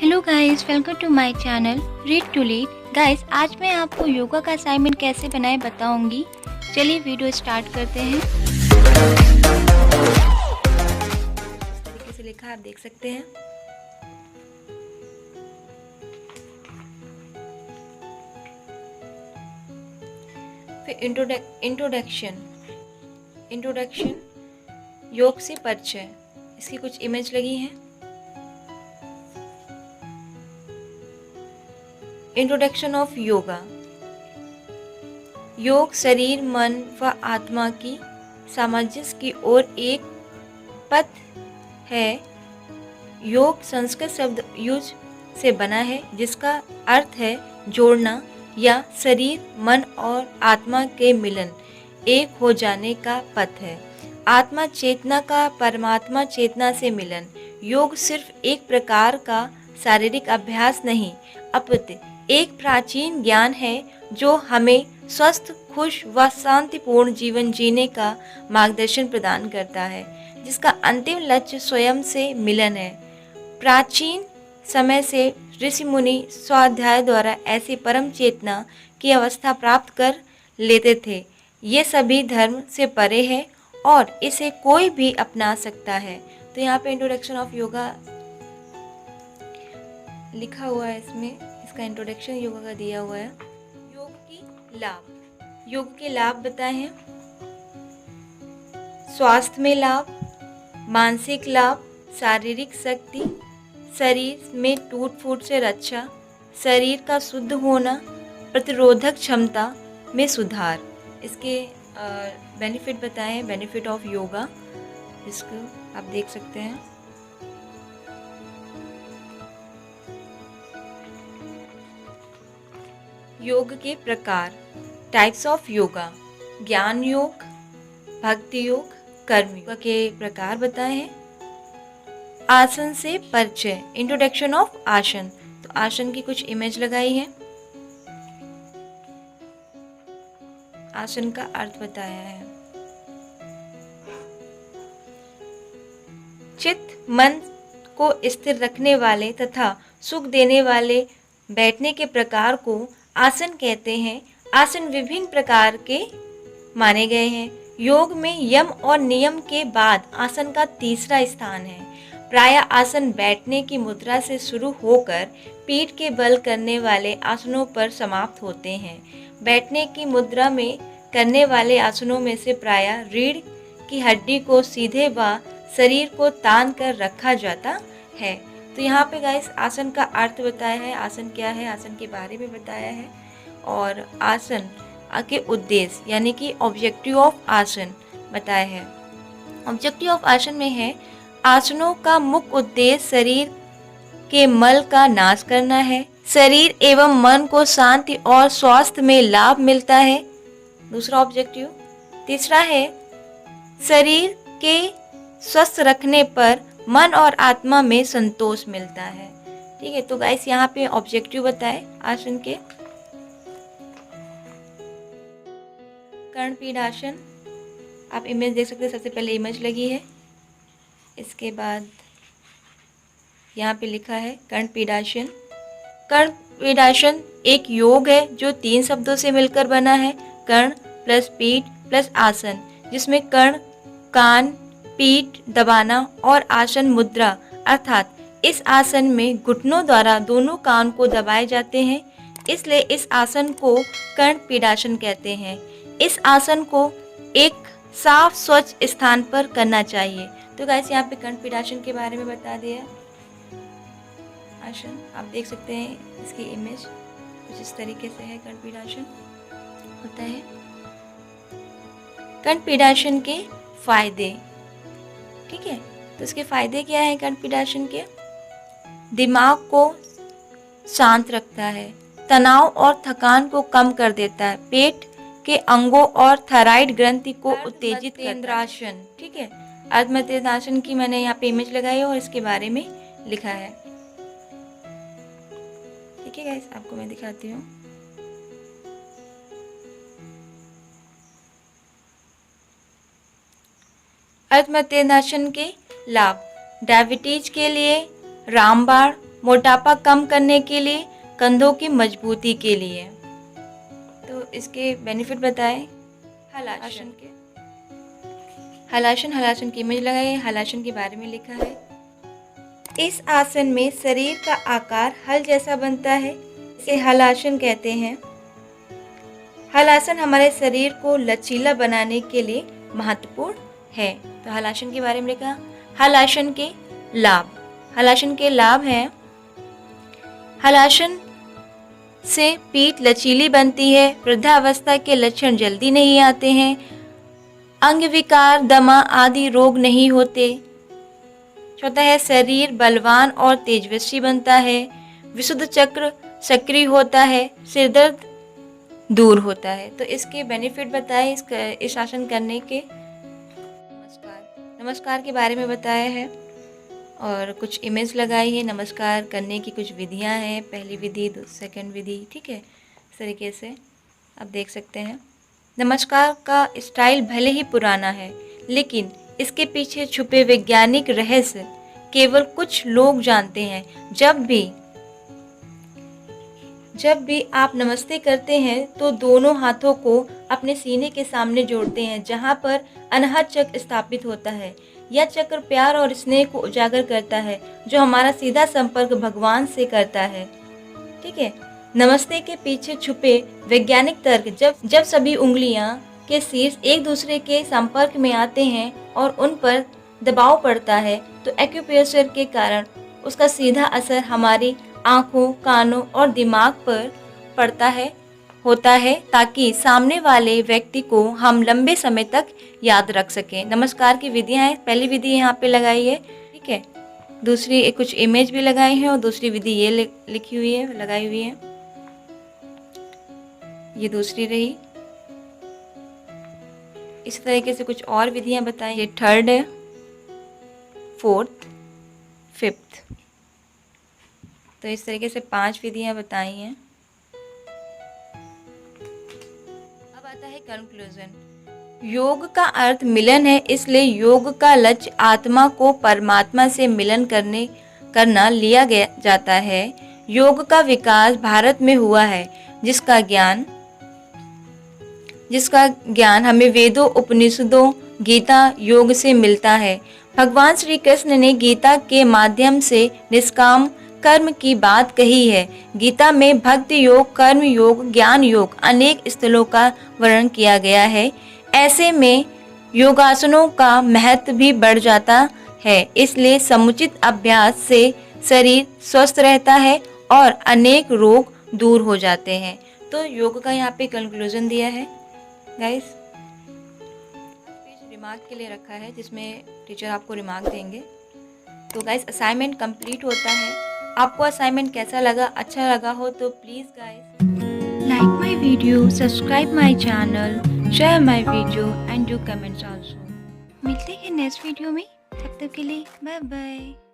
Hello guys, welcome to my channel read to lead. Guys, आज मैं आपको योगा का असाइनमेंट कैसे बनाएं बताऊंगी। चलिए वीडियो स्टार्ट करते हैं। इस तरीके से लिखा आप देख सकते हैं। फिर इंट्रोडक्शन योग से परिचय, इसकी कुछ इमेज लगी हैं। Introduction of yoga. योग शरीर, मन व आत्मा की सामंजस्य की ओर एक पथ है। योग संस्कृत शब्द युज से बना है, जिसका अर्थ है जोड़ना या शरीर, मन और आत्मा के मिलन, एक हो जाने का पथ है। आत्मा चेतना का परमात्मा चेतना से मिलन। योग सिर्फ एक प्रकार का शारीरिक अभ्यास नहीं, अपितु एक प्राचीन ज्ञान है जो हमें स्वस्थ, खुश व शांतिपूर्ण जीवन जीने का मार्गदर्शन प्रदान करता है, जिसका अंतिम लक्ष्य स्वयं से मिलन है। प्राचीन समय से ऋषि मुनि स्वाध्याय द्वारा ऐसी परम चेतना की अवस्था प्राप्त कर लेते थे। ये सभी धर्म से परे है और इसे कोई भी अपना सकता है। तो यहाँ पे इंट्रोडक्शन ऑफ योगा लिखा हुआ है, इसका इंट्रोडक्शन योगा का दिया हुआ है। योग की लाभ, योग के लाभ बताए हैं। स्वास्थ्य में लाभ, मानसिक लाभ, शारीरिक शक्ति, शरीर में टूट फूट से रक्षा, शरीर का शुद्ध होना, प्रतिरोधक क्षमता में सुधार। इसके बेनिफिट बताए हैं, बेनिफिट ऑफ योगा, इसको आप देख सकते हैं। योग के प्रकार, टाइप्स ऑफ योगा। ज्ञान योग, भक्ति योग, कर्म योग के प्रकार बताए हैं। आसन से परिचय, इंट्रोडक्शन ऑफ आसन। तो आसन की कुछ इमेज लगाई है, आसन का अर्थ बताया है। चित्त मन को स्थिर रखने वाले तथा सुख देने वाले बैठने के प्रकार को आसन कहते हैं। आसन विभिन्न प्रकार के माने गए हैं। योग में यम और नियम के बाद आसन का तीसरा स्थान है। प्रायः आसन बैठने की मुद्रा से शुरू होकर पीठ के बल करने वाले आसनों पर समाप्त होते हैं। बैठने की मुद्रा में करने वाले आसनों में से प्रायः रीढ़ की हड्डी को सीधे व शरीर को तान कर रखा जाता है। तो यहाँ पे गाइस आसन का अर्थ बताया है, आसन क्या है, आसन के बारे में बताया है, और आसन के उद्देश्य यानी कि ऑब्जेक्टिव ऑफ आसन बताया है। ऑब्जेक्टिव ऑफ आसन में है, आसनों का मुख्य उद्देश्य शरीर के मल का नाश करना है। शरीर एवं मन को शांति और स्वास्थ्य में लाभ मिलता है, दूसरा ऑब्जेक्टिव। तीसरा है, शरीर के स्वस्थ रखने पर मन और आत्मा में संतोष मिलता है। ठीक है, तो गाइस यहाँ पे ऑब्जेक्टिव बताए आसन के। कर्णपीडासन, आप इमेज देख सकते हैं। सबसे पहले इमेज लगी है, इसके बाद यहाँ पे लिखा है कर्णपीडासन। कर्णपीडासन एक योग है जो 3 शब्दों से मिलकर बना है, कर्ण प्लस पीठ प्लस आसन, जिसमें कर्ण कान, पीठ दबाना और आसन मुद्रा, अर्थात इस आसन में घुटनों द्वारा दोनों कान को दबाए जाते हैं, इसलिए इस आसन को कर्णपीडासन कहते हैं। इस आसन को एक साफ स्वच्छ स्थान पर करना चाहिए। तो गाइस यहाँ पे कर्णपीडासन के बारे में बता दिया। आसन आप देख सकते हैं, इसकी इमेज कुछ इस तरीके से है। कर्णपीडासन होता है। कर्णपीडासन के फायदे, ठीक है, तो इसके फायदे क्या है कर्णपीडासन के? दिमाग को शांत रखता है, तनाव और थकान को कम कर देता है, पेट के अंगों और थायराइड ग्रंथि को उत्तेजित करता है। ठीक है, अर्धमध्येन्द्रासन की मैंने यहाँ पे इमेज लगाई है और इसके बारे में लिखा है। ठीक है गाइस, आपको मैं दिखाती हूँ। अर्धमध्येन्द्रासन के लाभ, डायबिटीज के लिए रामबाण, मोटापा कम करने के लिए, कंधों की मजबूती के लिए। तो इसके बेनिफिट बताएं। हलासन के हलासन की इमेज लगाई है, हलासन के बारे में लिखा है। इस आसन में शरीर का आकार हल जैसा बनता है, इसे हलासन कहते हैं। हलासन हमारे शरीर को लचीला बनाने के लिए महत्वपूर्ण है। तो हलासन के बारे में लिखा। हलासन के लाभ, हलासन के लाभ हैं। हलासन से पीठ लचीली बनती है, वृद्धावस्था के लक्षण जल्दी नहीं आते हैं, अंग विकार, दमा आदि रोग नहीं होते। चौथा है शरीर बलवान और तेजस्वी बनता है, विशुद्ध चक्र सक्रिय होता है, सिर दर्द दूर होता है। तो इसके बेनिफिट बताए इस आसन करने के। नमस्कार के बारे में बताया है और कुछ इमेज लगाई है। नमस्कार करने की कुछ विधियां हैं, पहली विधि, सेकंड विधि, ठीक है। इस तरीके से आप देख सकते हैं। नमस्कार का स्टाइल भले ही पुराना है, लेकिन इसके पीछे छुपे वैज्ञानिक रहस्य केवल कुछ लोग जानते हैं। जब भी आप नमस्ते करते हैं तो दोनों हाथों को अपने सीने के सामने जोड़ते हैं, जहां पर अनाहत चक्र स्थापित होता है। यह चक्र प्यार और स्नेह को उजागर करता है, जो हमारा सीधा संपर्क भगवान से करता है, ठीक है। नमस्ते के पीछे छुपे वैज्ञानिक तर्क, जब सभी उंगलियां के शीर्ष एक दूसरे के संपर्क में आते हैं और उन पर दबाव पड़ता है, तो एक्यूप्रेशर के कारण उसका सीधा असर हमारी आँखों, कानों और दिमाग पर होता है, ताकि सामने वाले व्यक्ति को हम लंबे समय तक याद रख सकें। नमस्कार की विधियां हैं, पहली विधि यहाँ पे लगाई है, ठीक है। दूसरी कुछ इमेज भी लगाई है और दूसरी विधि ये लिखी हुई है, लगाई हुई है। ये दूसरी रही। इस तरीके से कुछ और विधियां बताई। ये थर्ड है, फोर्थ, फिफ्थ। तो इस तरीके से 5 विधियां बताई हैं। अब आता है कंक्लूजन। योग का अर्थ मिलन है, इसलिए योग का लक्ष्य आत्मा को परमात्मा से मिलन करना लिया जाता है। योग का विकास भारत में हुआ है, जिसका ज्ञान हमें वेदों, उपनिषदों, गीता, योग से मिलता है। भगवान श्री कृष्ण ने गीता के माध्यम से निष्काम कर्म की बात कही है। गीता में भक्ति योग, कर्म योग, ज्ञान योग अनेक स्थलों का वर्णन किया गया है। ऐसे में योगासनों का महत्व भी बढ़ जाता है, इसलिए समुचित अभ्यास से शरीर स्वस्थ रहता है और अनेक रोग दूर हो जाते हैं। तो योग का यहाँ पे कंक्लूजन दिया है गाइस। पेज रिमार्क के लिए रखा है, जिसमें टीचर आपको रिमार्क देंगे। तो गाइस असाइनमेंट कंप्लीट होता है। आपको असाइनमेंट कैसा लगा? अच्छा लगा हो तो please guys like my video, subscribe my channel, share my video and do comments also. मिलते हैं नेक्स्ट वीडियो में, तब तक के लिए बाय बाय।